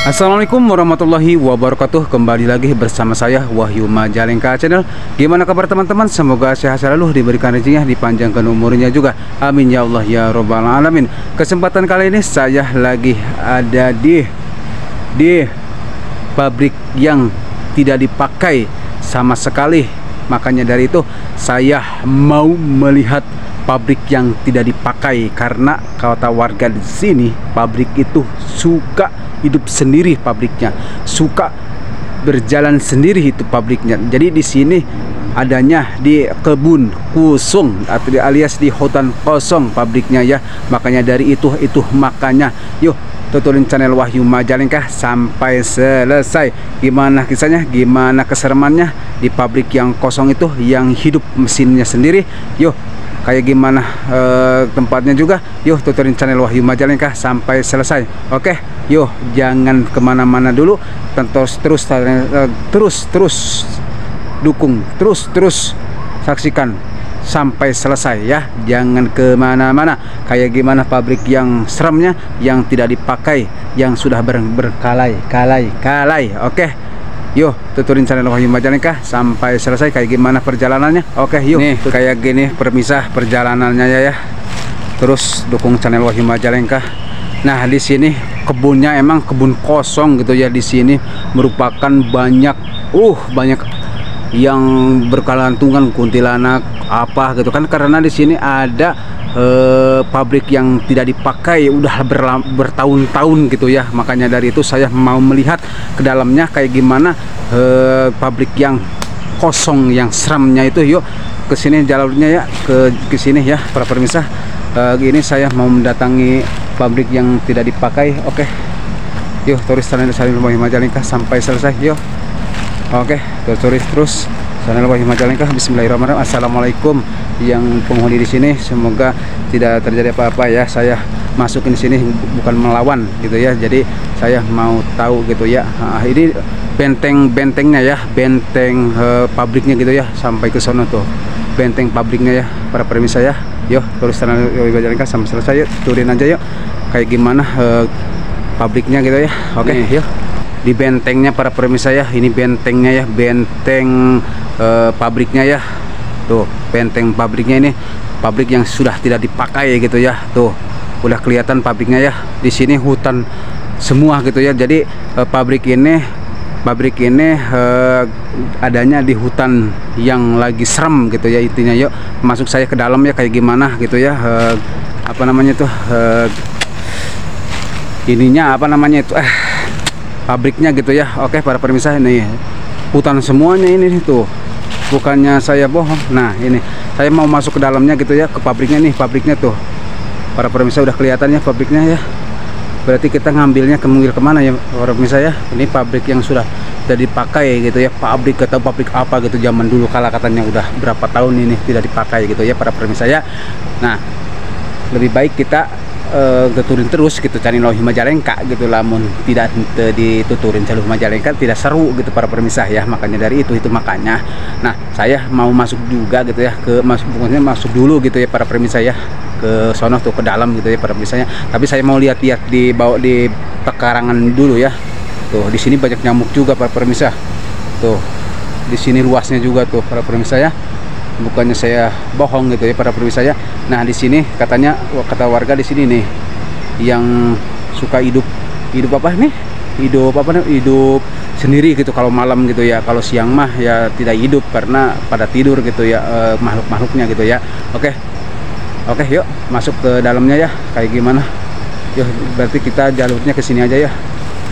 Assalamualaikum warahmatullahi wabarakatuh. Kembali lagi bersama saya Wahyu Majalengka Channel. Gimana kabar teman-teman? Semoga sehat selalu, diberikan rezekinya, dipanjangkan umurnya juga. Amin ya Allah ya Rabbal alamin. Kesempatan kali ini saya lagi ada di pabrik yang tidak dipakai sama sekali. Makanya dari itu saya mau melihat pabrik yang tidak dipakai, karena kata warga di sini pabrik itu suka hidup sendiri, pabriknya suka berjalan sendiri itu pabriknya. Jadi di sini adanya di kebun kosong atau alias di hutan kosong pabriknya ya. Makanya dari itu makanya yuk tontonin channel Wahyu Majalengka sampai selesai. Gimana kisahnya, gimana keseremannya di pabrik yang kosong itu, yang hidup mesinnya sendiri. Yuk, kayak gimana tempatnya juga, yuk tontonin channel Wahyu Majalengka sampai selesai. Oke, yuk jangan kemana-mana dulu, terus dukung, terus saksikan sampai selesai ya, jangan kemana-mana. Kayak gimana pabrik yang seremnya, yang tidak dipakai, yang sudah berkalai. Oke, yuk tuturin channel Wahyu Majalengka sampai selesai. Kayak gimana perjalanannya? Oke, yuk. Nih kayak gini permisah perjalanannya ya. Terus dukung channel Wahyu Majalengka. Nah di sini kebunnya emang kebun kosong gitu ya. Di sini merupakan banyak yang berkelantungan kuntilanak apa gitu kan, karena di sini ada pabrik yang tidak dipakai udah bertahun-tahun gitu ya. Makanya dari itu saya mau melihat ke dalamnya kayak gimana pabrik yang kosong yang seramnya itu. Yuk ke sini jalurnya ya, ke sini ya para pemirsa. Gini saya mau mendatangi pabrik yang tidak dipakai. Oke, yuk turis channel Wahyu Majalengka sampai selesai. Yuk. Oke, terus channel Wahyu Majalengka. Bismillahirrahmanirrahim. Assalamualaikum yang penghuni di sini, semoga tidak terjadi apa-apa ya. Saya masukin sini bukan melawan gitu ya. Jadi saya mau tahu gitu ya. Ini bentengnya ya, benteng pabriknya gitu ya, sampai ke sono tuh benteng pabriknya ya para pemirsa ya. Yuk terus channel Wahyu Majalengka sampai selesai. Yuk turunin aja yuk kayak gimana pabriknya gitu ya. Oke, yuk. Di bentengnya para pemirsa ya, ini bentengnya ya, benteng pabriknya ya. Tuh benteng pabriknya, ini pabrik yang sudah tidak dipakai gitu ya. Tuh udah kelihatan pabriknya ya. Di sini hutan semua gitu ya. Jadi pabrik ini adanya di hutan yang lagi serem gitu ya intinya. Yuk masuk saya ke dalam ya, kayak gimana gitu ya. Apa namanya tuh ininya apa namanya itu pabriknya gitu ya. Oke para pemirsa, ini hutan semuanya ini tuh, bukannya saya bohong. Nah ini saya mau masuk ke dalamnya gitu ya, ke pabriknya nih. Pabriknya tuh para pemirsa udah kelihatan ya pabriknya ya. Berarti kita ngambilnya kemana ya para pemirsa ya. Ini pabrik yang sudah dipakai gitu ya, pabrik atau pabrik apa gitu zaman dulu kala, katanya udah berapa tahun ini tidak dipakai gitu ya para pemirsa ya. Nah lebih baik kita tuturin terus gitu channel Wahyu Majalengka gitu, lamun tidak dituturin channel Wahyu Majalengka tidak seru gitu para pemirsa ya. Makanya dari itu makanya nah saya mau masuk juga gitu ya, pokoknya masuk dulu gitu ya para pemirsa ya, ke sono tuh ke dalam gitu ya para pemirsa ya. Tapi saya mau lihat-lihat di pekarangan dulu ya. Tuh di sini banyak nyamuk juga para pemirsa. Tuh di sini luasnya juga tuh para pemirsa ya. Bukannya saya bohong gitu ya para pemirsa ya. Nah di sini katanya, kata warga di sini nih, yang suka hidup apa nih, hidup sendiri gitu kalau malam gitu ya. Kalau siang mah ya tidak hidup karena pada tidur gitu ya, makhluk-makhluknya gitu ya. Oke, yuk masuk ke dalamnya ya, kayak gimana. Yuk berarti kita jalurnya ke sini aja ya.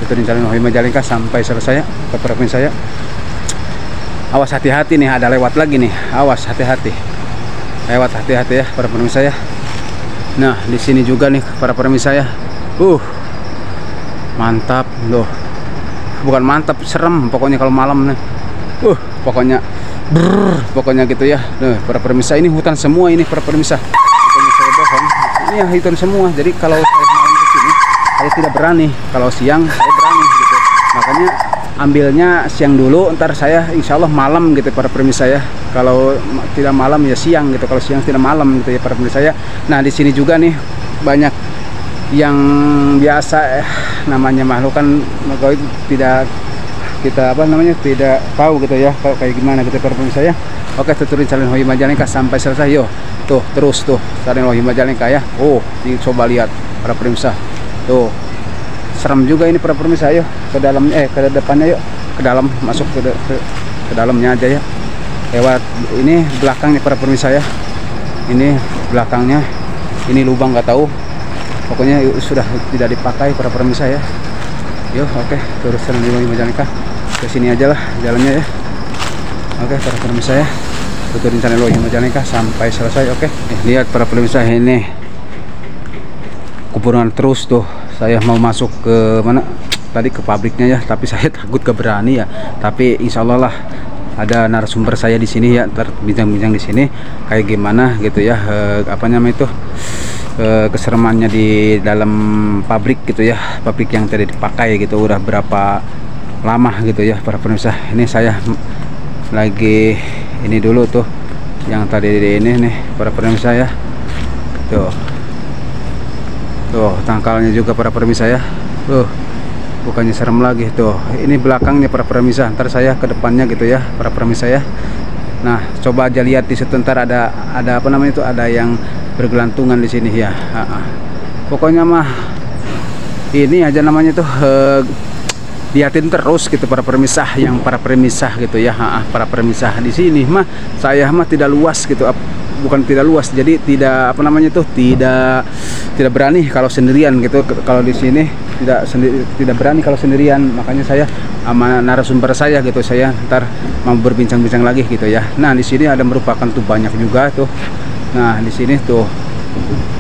Ikutin channel Wahyu Majalengka sampai selesai ya para pemirsa ya. Awas hati-hati nih, ada lewat lagi nih. Awas hati-hati. Lewat hati-hati ya para pemirsa ya. Nah, di sini juga nih para pemirsa ya. Mantap loh. Bukan mantap, serem pokoknya kalau malam nih. Pokoknya gitu ya. Nah, para pemirsa, ini hutan semua ini para pemirsa. Bukannya saya bohong. Ini ya hutan semua. Jadi kalau saya malam ke sini, saya tidak berani. Kalau siang saya berani gitu. Makanya ambilnya siang dulu, ntar saya insya Allah malam gitu para pemirsa ya. Kalau tidak malam ya siang gitu, kalau siang tidak malam gitu ya para pemirsa ya. Nah di sini juga nih banyak yang biasa namanya makhluk kan kalau itu tidak kita apa namanya tidak tahu gitu ya kalau kayak gimana gitu para pemirsa ya. Oke, tuturin salin Hoyi Majalengka sampai selesai yo. Tuh terus tuh salin Hoyi Majalengka ya. Oh, ini coba lihat para pemirsa. Tuh serem juga ini para pemirsa, yuk ke dalam ke depannya yuk, ke dalam masuk ke dalamnya aja ya. Lewat ini belakangnya para pemirsa ya. Ini belakangnya, ini lubang nggak tahu. Pokoknya sudah tidak dipakai para pemirsa ya. Yuk, oke, terus salin Hoyi Majalengka ke sini aja lah jalannya ya. Oke, para pemirsa ya, tuturin channel Hoyi Majalengka sampai selesai. Oke, lihat para pemirsa, ini kuburan terus tuh. Saya mau masuk ke mana tadi, ke pabriknya ya, tapi saya takut gak berani ya. Tapi insya Allah lah ada narasumber saya di sini ya, terbincang-bincang di sini kayak gimana gitu ya, apa namanya itu, keseremannya di dalam pabrik gitu ya, pabrik yang tadi dipakai gitu, udah berapa lama gitu ya para pemirsa. Ini saya lagi ini dulu tuh yang tadi ini nih para pemirsa ya. Tuh tangkalnya juga para pemirsa ya. Bukannya serem lagi tuh. Ini belakangnya para pemirsa. Ntar saya ke depannya gitu ya para pemirsa ya. Nah, coba aja lihat di situ, ntar ada apa namanya itu, ada yang bergelantungan di sini ya. Pokoknya mah ini aja namanya tuh, liatin terus gitu para permisah, yang para permisah gitu ya. Para permisah di sini mah saya mah tidak luas gitu, bukan tidak luas, jadi tidak apa namanya tuh, tidak berani kalau sendirian gitu. Kalau di sini tidak berani kalau sendirian, makanya saya sama narasumber saya gitu, saya ntar mau berbincang-bincang lagi gitu ya. Nah, di sini ada merupakan tuh banyak juga tuh. Nah, di sini tuh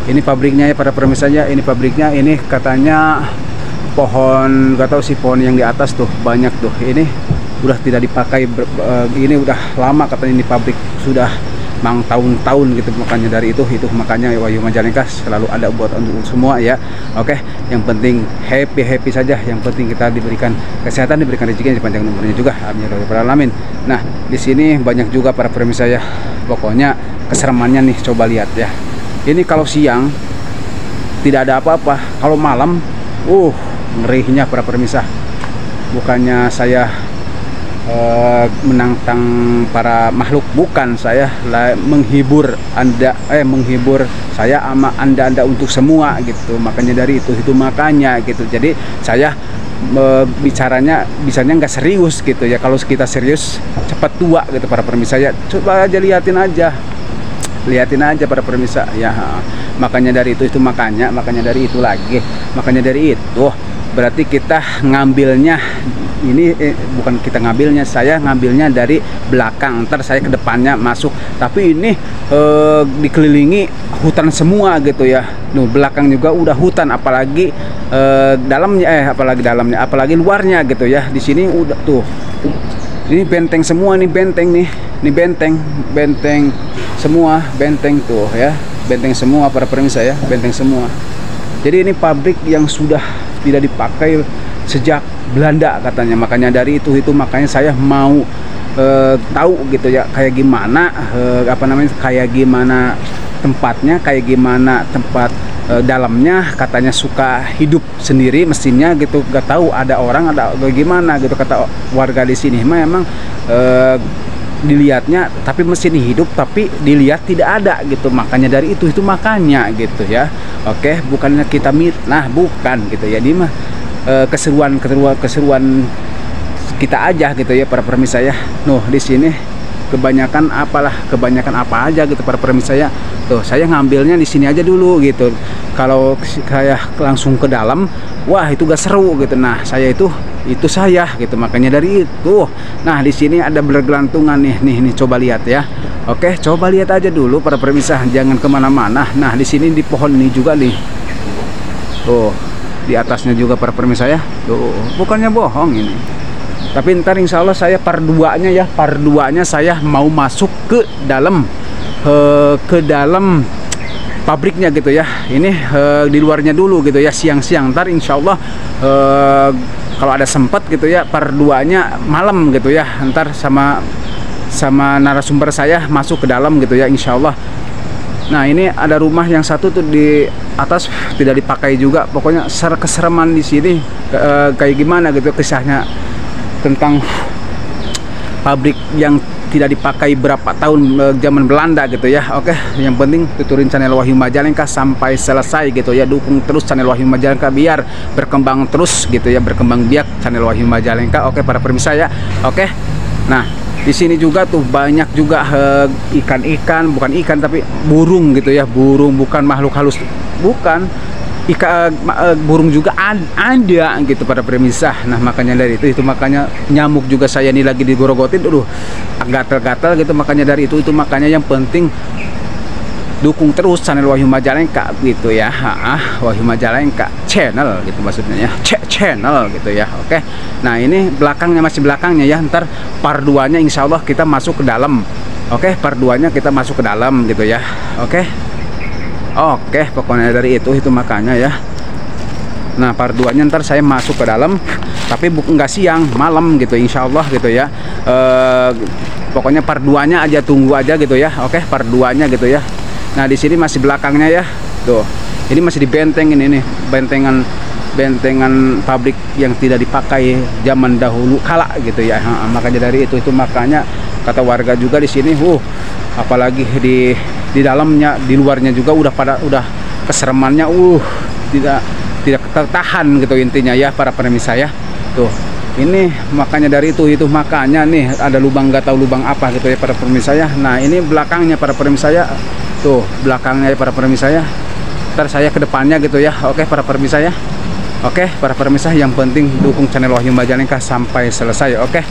ini pabriknya ya para permisahnya. Ini pabriknya, ini katanya pohon, gak tahu sih, pohon yang di atas tuh banyak tuh. Ini udah tidak dipakai, ini udah lama katanya, ini pabrik sudah mang tahun-tahun gitu. Makanya dari itu makanya Hoyi Majalengka selalu ada buat untuk semua ya. Oke, yang penting happy saja, yang penting kita diberikan kesehatan, diberikan rezeki, dipanjang umurnya juga, amin ya rabbal alamin. Nah, di sini banyak juga para pemirsa ya. Pokoknya keseremannya nih, coba lihat ya. Ini kalau siang tidak ada apa-apa, kalau malam ngerinya para pemirsa. Bukannya saya menantang para makhluk, bukan, saya menghibur Anda, menghibur saya sama Anda untuk semua gitu. Makanya dari itu makanya gitu. Jadi saya bisanya nggak serius gitu ya. Kalau kita serius cepat tua gitu para pemirsa ya. Coba aja liatin aja para pemirsa ya. Makanya dari itu makanya dari itu lagi, makanya dari itu berarti kita ngambilnya ini, bukan kita ngambilnya, saya ngambilnya dari belakang, ntar saya ke depannya masuk. Tapi ini dikelilingi hutan semua gitu ya. Belakang juga udah hutan, apalagi dalamnya, apalagi luarnya gitu ya. Di sini udah tuh, ini benteng semua nih, ini benteng semua, benteng tuh ya, benteng semua para pemirsa ya, benteng semua. Jadi ini pabrik yang sudah tidak dipakai sejak Belanda katanya. Makanya dari itu makanya saya mau tahu gitu ya, kayak gimana kayak gimana tempatnya, kayak gimana tempat dalamnya. Katanya suka hidup sendiri mesinnya gitu, gak tahu ada orang, ada gimana gitu kata warga di sini. Memang dilihatnya tapi mesin hidup, tapi dilihat tidak ada gitu. Makanya dari itu makanya gitu ya. Oke, bukannya kita mitnah, bukan gitu ya. Ini mah keseruan kita aja gitu ya para pemirsa ya. Di sini kebanyakan apa aja gitu para pemirsa ya. Tuh, saya ngambilnya di sini aja dulu gitu. Kalau saya langsung ke dalam, wah itu gak seru gitu. Nah, saya itu saya gitu. Makanya dari itu. Nah, di sini ada bergelantungan nih coba lihat ya. Oke, coba lihat aja dulu para pemirsa, jangan kemana-mana. Nah, di sini di pohon ini juga nih. Tuh, di atasnya juga para pemirsa ya. Tuh, bukannya bohong ini. Tapi ntar insya Allah saya part 2-nya saya mau masuk ke dalam pabriknya gitu ya. Ini di luarnya dulu gitu ya, siang-siang. Ntar insya Allah kalau ada sempat gitu ya, part 2-nya malam gitu ya. Ntar sama narasumber saya masuk ke dalam gitu ya, insya Allah Nah ini ada rumah yang satu tuh di atas tidak dipakai juga. Pokoknya kesereman di sini kayak gimana gitu kisahnya tentang pabrik yang tidak dipakai berapa tahun zaman Belanda gitu ya. Oke, yang penting tuturin channel Wahyu Majalengka sampai selesai gitu ya. Dukung terus channel Wahyu Majalengka biar berkembang terus gitu ya, berkembang biak channel Wahyu Majalengka. Oke para pemirsa ya. Oke. Nah, di sini juga tuh banyak juga ikan-ikan, bukan ikan tapi burung gitu ya. Burung, bukan makhluk halus, bukan. Burung juga ada gitu pada pemirsa. Nah makanya dari itu makanya nyamuk juga saya ini lagi digorogotin, aduh gatel-gatel gitu. Makanya dari itu makanya yang penting dukung terus channel Wahyu Majalengka gitu ya. Wahyu Majalengka channel gitu maksudnya ya, channel gitu ya. Oke, nah ini belakangnya, masih belakangnya ya. Ntar part 2 nya insya Allah kita masuk ke dalam. Oke, part 2 nya kita masuk ke dalam gitu ya. Oke, pokoknya dari itu makanya ya. Nah part 2 nya ntar saya masuk ke dalam, tapi nggak siang, malam gitu insya Allah gitu ya. Pokoknya part 2 nya aja, tunggu aja gitu ya. Oke, part 2 nya gitu ya. Nah di sini masih belakangnya ya, tuh ini masih dibentengin, ini bentengan pabrik yang tidak dipakai zaman dahulu kala gitu ya. Makanya dari itu makanya kata warga juga di sini, apalagi di dalamnya, di luarnya juga udah keseremannya, tidak tertahan gitu intinya ya para pemirsa ya. Tuh ini makanya dari itu makanya nih ada lubang, nggak tahu lubang apa gitu ya para pemirsa ya. Nah ini belakangnya para pemirsa ya, tuh belakangnya ya para pemirsa ya. Ntar saya ke depannya gitu ya. Oke para pemirsa ya. Oke para pemirsa, yang penting dukung channel Wahyu Majalengka sampai selesai. Oke.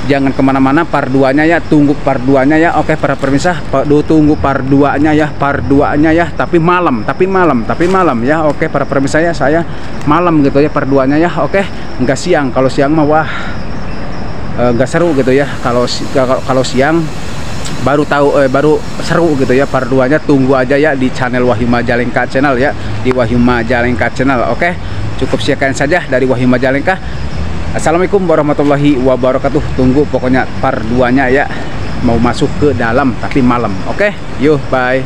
Jangan kemana-mana, part 2 nya ya, tunggu part 2 nya ya. Oke para pemirsa, tunggu part 2 nya ya, part 2 nya ya, tapi malam ya. Oke para pemirsa ya, saya malam gitu ya part 2 nya ya. Oke, nggak siang. Kalau siang mah wah nggak seru gitu ya. Kalau siang baru seru gitu ya part 2 nya. Tunggu aja ya di channel Wahyu Majalengka channel ya, di Wahyu Majalengka channel. Oke, cukup sekian saja dari Wahyu Majalengka. Assalamualaikum warahmatullahi wabarakatuh. Tunggu pokoknya part 2 nya ya, mau masuk ke dalam tapi malam. Oke, yuk bye.